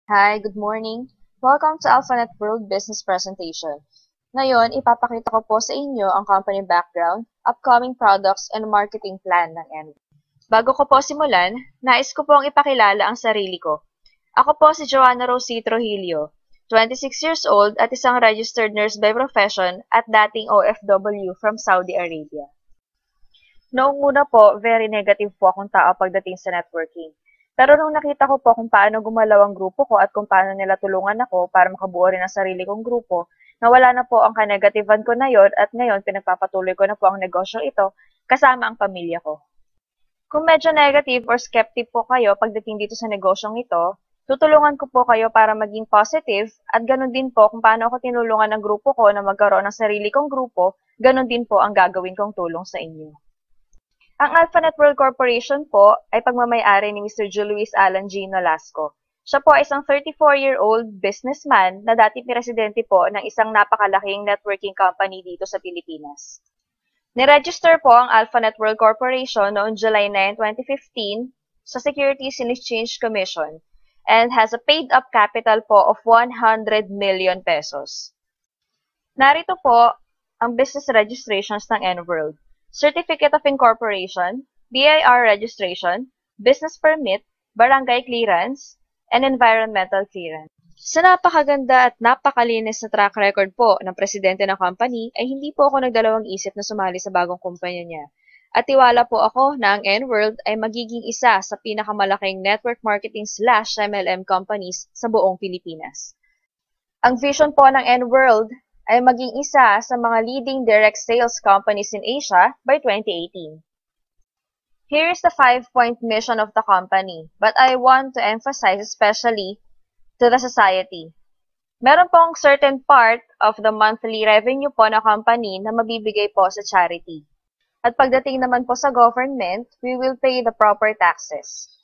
Hi, good morning. Welcome to AlphaNet World Business Presentation. Ngayon, ipapakita ko po sa inyo ang company background, upcoming products, and marketing plan ng Envy. Bago ko po simulan, nais ko pong ipakilala ang sarili ko. Ako po si Joanna Rosie Trujillo, 26 years old at isang registered nurse by profession at dating OFW from Saudi Arabia. Noong una po, very negative po akong tao pagdating sa networking. Pero nung nakita ko po kung paano gumalaw ang grupo ko at kung paano nila tulungan ako para makabuo rin ang sarili kong grupo, nawala na po ang kanegativan ko na yon at ngayon pinagpapatuloy ko na po ang negosyong ito kasama ang pamilya ko. Kung medyo negative or skeptic po kayo pagdating dito sa negosyong ito, tutulungan ko po kayo para maging positive at ganun din po kung paano ako tinulungan ng grupo ko na magkaroon ng sarili kong grupo, ganun din po ang gagawin kong tulong sa inyo. Ang AlphaNet World Corporation po ay pagmamay-ari ni Mr. Luis Alan G. Nolasco. Siya po ay isang 34-year-old businessman na dati presidente po ng isang napakalaking networking company dito sa Pilipinas. Niregister po ang AlphaNet World Corporation noong July 9, 2015 sa Securities and Exchange Commission and has a paid-up capital po of 100 million pesos. Narito po ang business registrations ng Enworld. Certificate of Incorporation, BIR registration, business permit, barangay clearance, and environmental clearance. Sa napakaganda at napakalinis na track record po ng presidente ng company ay hindi po ako nagdalawang isip na sumali sa bagong kumpanya niya. At tiwala po ako na ang Enworld ay magiging isa sa pinakamalaking network marketing/MLM companies sa buong Pilipinas. Ang vision po ng Enworld ay maging isa sa mga leading direct sales companies in Asia by 2018. Here is the 5-point mission of the company, but I want to emphasize especially to the society. Meron pong certain part of the monthly revenue po ng company na mabibigay po sa charity. At pagdating naman po sa government, we will pay the proper taxes.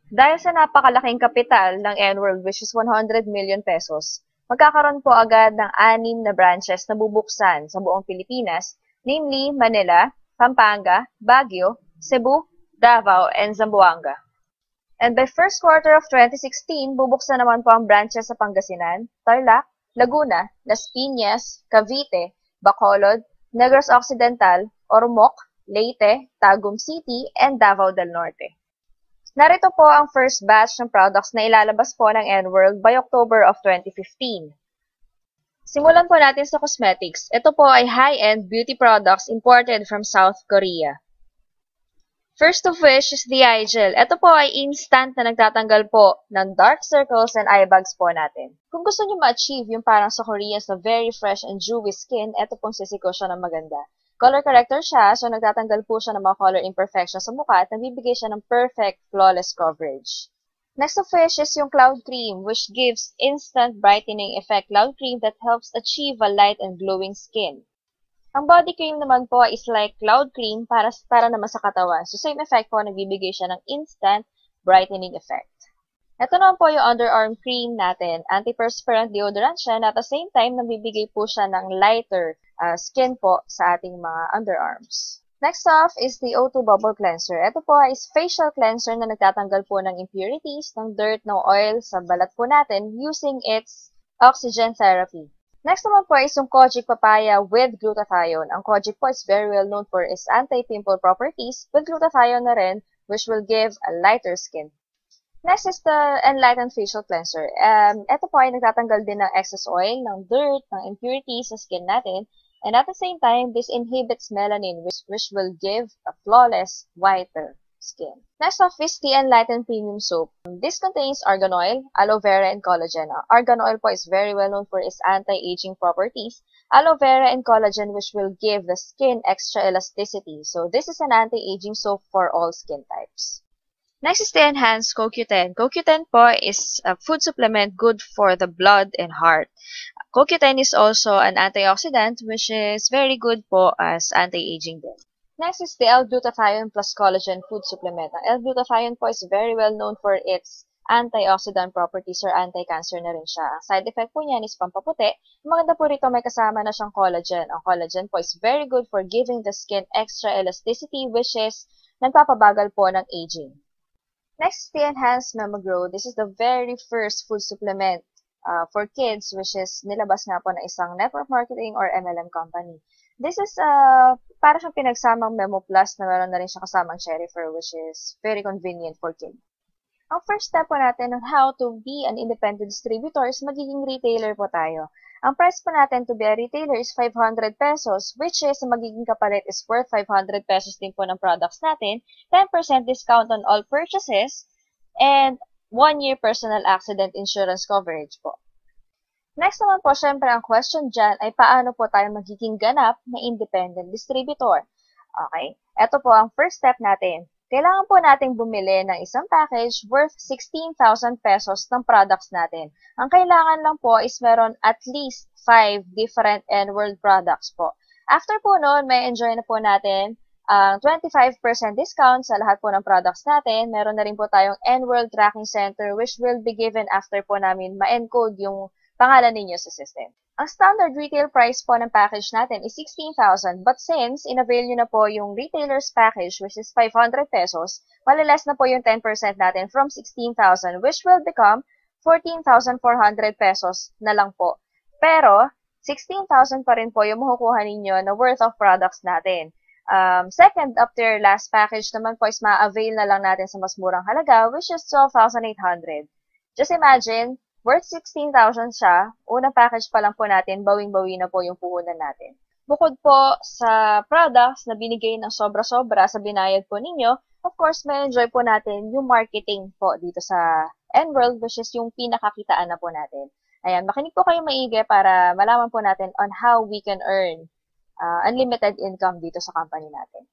Dahil sa napakalaking kapital ng Enworld, which is 100 million pesos, magkakaroon po agad ng 6 na branches na bubuksan sa buong Pilipinas, namely Manila, Pampanga, Baguio, Cebu, Davao, and Zamboanga. And by first quarter of 2016, bubuksan naman po ang branches sa Pangasinan, Tarlac, Laguna, Las Piñas, Cavite, Bacolod, Negros Occidental, Ormoc, Leyte, Tagum City, and Davao del Norte. Narito po ang first batch ng products na ilalabas po ng Enworld by October of 2015. Simulan po natin sa cosmetics. Ito po ay high-end beauty products imported from South Korea. First of which is the eye gel. Ito po ay instant na nagtatanggal po ng dark circles and eye bags po natin. Kung gusto niyo ma-achieve yung parang sa Koreans na very fresh and dewy skin, ito pong sisiko siya ng maganda. Color corrector siya, so nagtatanggal po siya ng mga color imperfections sa mukha at nagbibigay siya ng perfect, flawless coverage. Next of which is yung Cloud Cream, which gives instant brightening effect cloud cream that helps achieve a light and glowing skin. Ang body cream naman po is like cloud cream para naman sa katawan. So same effect po, nagbibigay siya ng instant brightening effect. Ito naman po yung underarm cream natin. Antiperspirant deodorant siya na at the same time, nagbibigay po siya ng lighter skin po sa ating mga underarms. Next off is the O2 Bubble Cleanser. Ito po is facial cleanser na nagtatanggal po ng impurities, ng dirt, ng oil sa balat po natin using its oxygen therapy. Next naman po is yung Kojic Papaya with glutathione. Ang Kojic po is very well known for its anti-pimple properties with glutathione na rin, which will give a lighter skin. Next is the Enlightened Facial Cleanser. Ito po ay nagtatanggal din ng excess oil, ng dirt, ng impurities sa skin natin. And at the same time, this inhibits melanin, which will give a flawless, whiter skin. Next off is the Enlightened Premium Soap. This contains argan oil, aloe vera, and collagen. Argan oil po is very well known for its anti-aging properties. Aloe vera and collagen, which will give the skin extra elasticity. So this is an anti-aging soap for all skin types. Next is the Enhanced CoQ10. CoQ10 po is a food supplement good for the blood and heart. CoQ10 is also an antioxidant which is very good po as anti-aging din. Next is the L-Glutathione plus collagen food supplement. Ang L-Glutathione po is very well known for its antioxidant properties or anti-cancer na rin siya. Ang side effect po niyan is pampaputi. Maganda po rito may kasama na siyang collagen. Ang collagen po is very good for giving the skin extra elasticity which is nagpapabagal po ng aging. Next, the Enhanced Memo-Grow. This is the very first food supplement for kids, which is nilabas nga po na isang network marketing or MLM company. This is para siyang pinagsamang Memo Plus na meron na rin siya kasamang Cherryfer, which is very convenient for kids. Ang first step po natin on how to be an independent distributor is magiging retailer po tayo. Ang price po natin to be a retailer is 500 pesos, which is magiging kapalit is worth 500 pesos din po ng products natin, 10% discount on all purchases, and 1 year personal accident insurance coverage po. Next naman po, syempre, ang question dyan ay paano po tayo magiging ganap na independent distributor. Okay, ito po ang first step natin. Kailangan po nating bumili ng isang package worth 16,000 pesos ng products natin. Ang kailangan lang po is meron at least 5 different N-World products po. After po noon, may enjoy na po natin ang 25% discount sa lahat po ng products natin. Meron na rin po tayong N-World Tracking Center which will be given after po namin ma-encode yung pangalan ninyo sa system. Ang standard retail price po ng package natin is 16,000, but since in-avail nyo na po yung retailer's package which is 500 pesos, maliless na po yung 10% natin from 16,000 which will become 14,400 pesos na lang po. Pero, 16,000 pa rin po yung makukuha ninyo na worth of products natin. Second, after last package naman po is ma-avail na lang natin sa mas murang halaga which is 12,800. Just imagine, worth 16,000 siya, unang package pa lang po natin, bawing-bawi na po yung puhunan natin. Bukod po sa products na binigay ng sobra-sobra sa binayad po ninyo, of course, may enjoy po natin yung marketing po dito sa N-World, which is yung pinakakitaan na po natin. Ayan, makinig po kayo maigi para malaman po natin on how we can earn unlimited income dito sa company natin.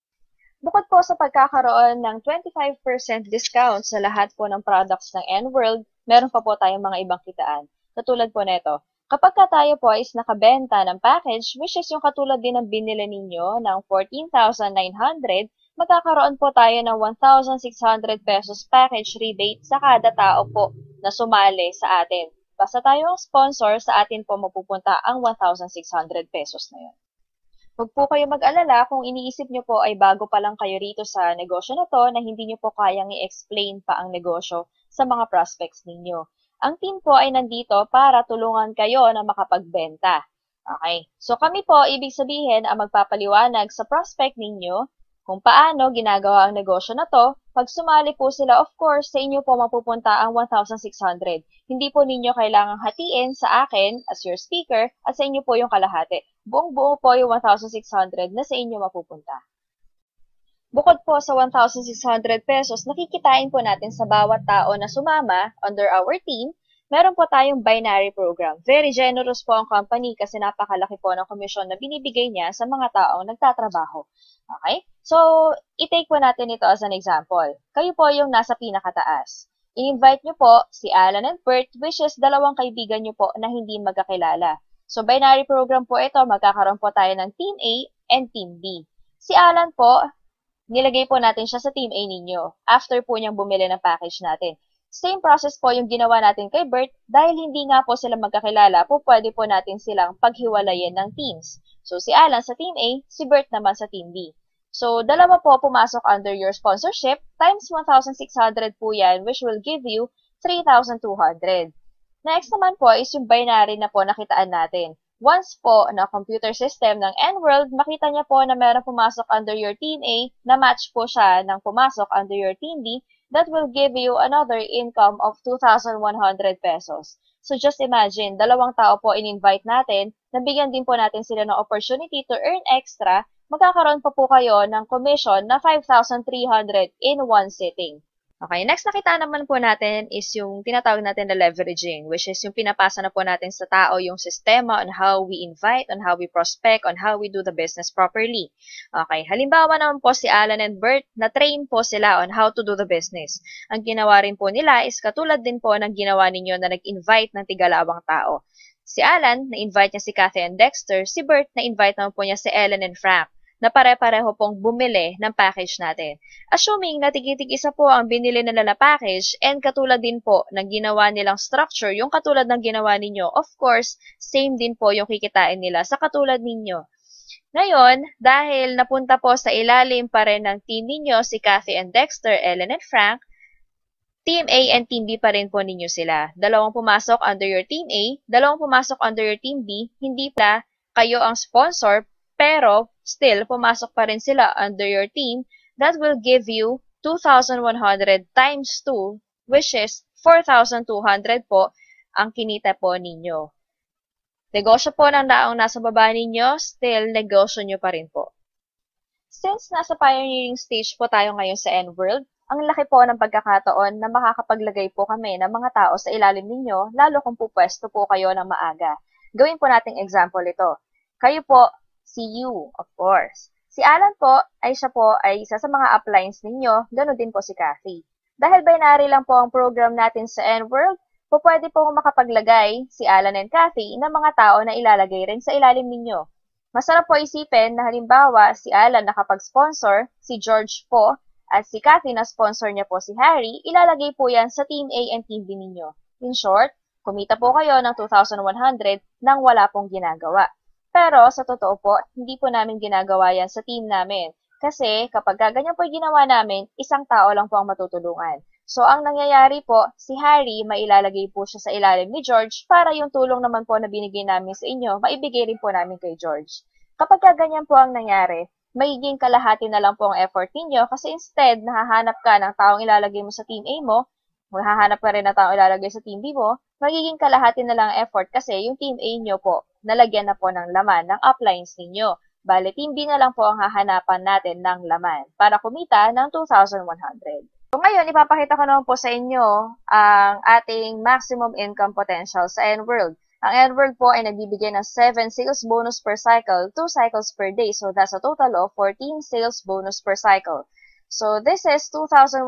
Bukod po sa pagkakaroon ng 25% discount sa lahat po ng products ng N-World, meron pa po tayong mga ibang kitaan. Katulad po nito, kapag tayo po is nakabenta ng package, which is yung katulad din ng binili ninyo ng 14,900, magkakaroon po tayo ng 1,600 pesos package rebate sa kada tao po na sumali sa atin. Basta tayo ang sponsor, sa atin po mapupunta ang 1,600 pesos na yun. Huwag po kayo mag-alala kung iniisip nyo po ay bago pa lang kayo rito sa negosyo na to na hindi nyo po kayang i-explain pa ang negosyo sa mga prospects ninyo. Ang team po ay nandito para tulungan kayo na makapagbenta. Okay? So kami po, ibig sabihin, ang magpapaliwanag sa prospect ninyo kung paano ginagawa ang negosyo na to. Pag sumali po sila, of course, sa inyo po mapupunta ang 1,600. Hindi po ninyo kailangang hatiin sa akin as your speaker at sa inyo po yung kalahati. Buong-buo po yung 1,600 na sa inyo mapupunta. Bukod po sa 1,600 pesos, nakikitain po natin sa bawat tao na sumama under our team, meron po tayong binary program. Very generous po ang company kasi napakalaki po ng komisyon na binibigay niya sa mga taong nagtatrabaho. Okay? So, i-take po natin ito as an example. Kayo po yung nasa pinakataas. I-invite nyo po si Alan and Bert, which is dalawang kaibigan nyo po na hindi magkakilala. So, binary program po ito, magkakaroon po tayo ng Team A and Team B. Si Alan po, nilagay po natin siya sa Team A ninyo after po niyang bumili ng package natin. Same process po yung ginawa natin kay Bert, dahil hindi nga po sila magkakilala, po pwede po natin silang paghiwalayin ng teams. So, si Alan sa Team A, si Bert naman sa Team B. So, dalawa po pumasok under your sponsorship, times 1,600 po yan, which will give you 3,200. Next naman po is yung binary na po nakitaan natin. Once po na computer system ng N-World, makita niya po na meron pumasok under your Team A na match po siya ng pumasok under your Team B, that will give you another income of 2,100 pesos. So just imagine, dalawang tao po in-invite natin, nabigyan din po natin sila ng opportunity to earn extra, magkakaroon pa po kayo ng commission na 5,300 in one sitting. Okay, next nakita naman po natin is yung tinatawag natin na leveraging, which is yung pinapasa na po natin sa tao yung sistema on how we invite, on how we prospect, on how we do the business properly. Okay, halimbawa naman po si Alan and Bert, na-train po sila on how to do the business. Ang ginawa rin po nila is katulad din po ng ginawa ninyo na nag-invite ng tigalawang tao. Si Alan, na-invite niya si Kathy and Dexter, si Bert, na-invite naman po niya si Ellen and Frank, na pare-pareho pong bumili ng package natin. Assuming na tig-isa po ang binili nila na package and katulad din po ng ginawa nilang structure, yung katulad ng ginawa ninyo, of course, same din po yung kikitain nila sa katulad ninyo. Ngayon, dahil napunta po sa ilalim pa rin ng team ninyo si Kathy and Dexter, Ellen and Frank, Team A and Team B pa rin po ninyo sila. Dalawang pumasok under your Team A, dalawang pumasok under your Team B, hindi pala kayo ang sponsor, pero still, pumasok pa rin sila under your team. That will give you 2,100 times 2, which is 4,200 po ang kinita po ninyo. Negosyo po ng daong nasa baba ninyo, still, negosyo nyo pa rin po. Since nasa pioneering stage po tayo ngayon sa N-World, ang laki po ng pagkakataon na makakapaglagay po kami ng mga tao sa ilalim ninyo, lalo kung pupwesto po kayo ng maaga. Gawin po nating example ito. Kayo po, si you, of course. Si Alan po, siya po ay isa sa mga uplines ninyo, ganoon din po si Kathy. Dahil binary lang po ang program natin sa N-World, pwede po makapaglagay si Alan and Kathy ng mga tao na ilalagay rin sa ilalim ninyo. Masarap po isipin na halimbawa si Alan nakapag-sponsor, si George po, at si Kathy na sponsor niya po si Harry, ilalagay po yan sa Team A and Team B ninyo. In short, kumita po kayo ng 2,100 nang wala pong ginagawa. Pero sa totoo po, hindi po namin ginagawa yan sa team namin. Kasi kapag ganyan po ginawa namin, isang tao lang po ang matutulungan. So ang nangyayari po, si Harry mailalagay po siya sa ilalim ni George para yung tulong naman po na binigay namin sa inyo, maibigay rin po namin kay George. Kapag ganyan po ang nangyari, magiging kalahati na lang po ang effort ninyo kasi instead, nahahanap ka ng taong ilalagay mo sa Team A mo, maghahanap ka rin ng taong ilalagay sa Team B mo, magiging kalahati na lang ang effort kasi yung Team A nyo po, nalagyan na po ng laman ng uplines ninyo. Bale, Team B na lang po ang hahanapan natin ng laman para kumita ng 2,100. So ngayon, ipapakita ko naman po sa inyo ang ating maximum income potential sa N-World. Ang N-World po ay nagbibigay ng 7 sales bonus per cycle, 2 cycles per day. So that's a total of 14 sales bonus per cycle. So this is 2,100.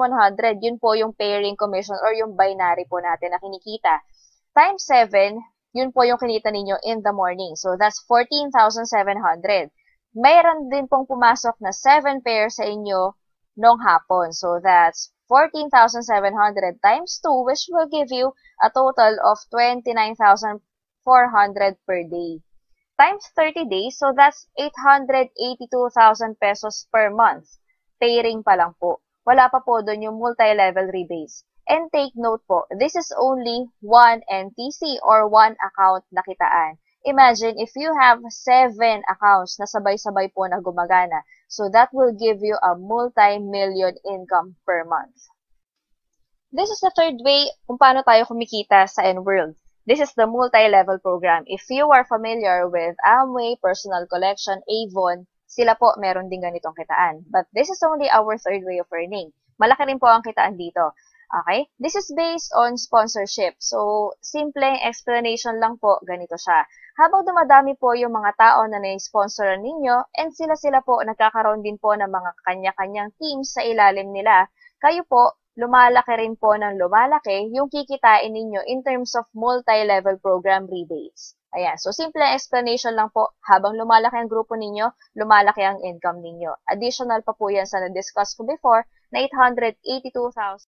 Yun po yung pairing commission or yung binary po natin na kinikita. Times 7, yun po yung kinita ninyo in the morning. So that's 14,700. Mayroon din pong pumasok na 7 pairs sa inyo nung hapon. So that's 14,700 times 2, which will give you a total of 29,400 per day. Times 30 days, so that's 882,000 pesos per month. Pairing pa lang po. Wala pa po doon yung multi-level rebates. And take note po, this is only one NTC or one account na kitaan. Imagine if you have 7 accounts na sabay-sabay po na gumagana. So that will give you a multi-million income per month. This is the third way kung paano tayo kumikita sa N-World. This is the multi-level program. If you are familiar with Amway, Personal Collection, Avon, sila po meron din ganitong kitaan. But this is only our third way of earning. Malaki rin po ang kitaan dito. Okay? This is based on sponsorship. So, simpleng explanation lang po, ganito siya. Habang dumadami po yung mga tao na na-sponsoran ninyo, and sila-sila po nagkakaroon din po ng mga kanya-kanyang teams sa ilalim nila, kayo po, lumalaki rin po ng lumalaki yung kikitain ninyo in terms of multi-level program rebates. Ayan. So, simple explanation lang po. Habang lumalaki ang grupo ninyo, lumalaki ang income ninyo. Additional pa po yan sa na-discuss ko before na 882,000.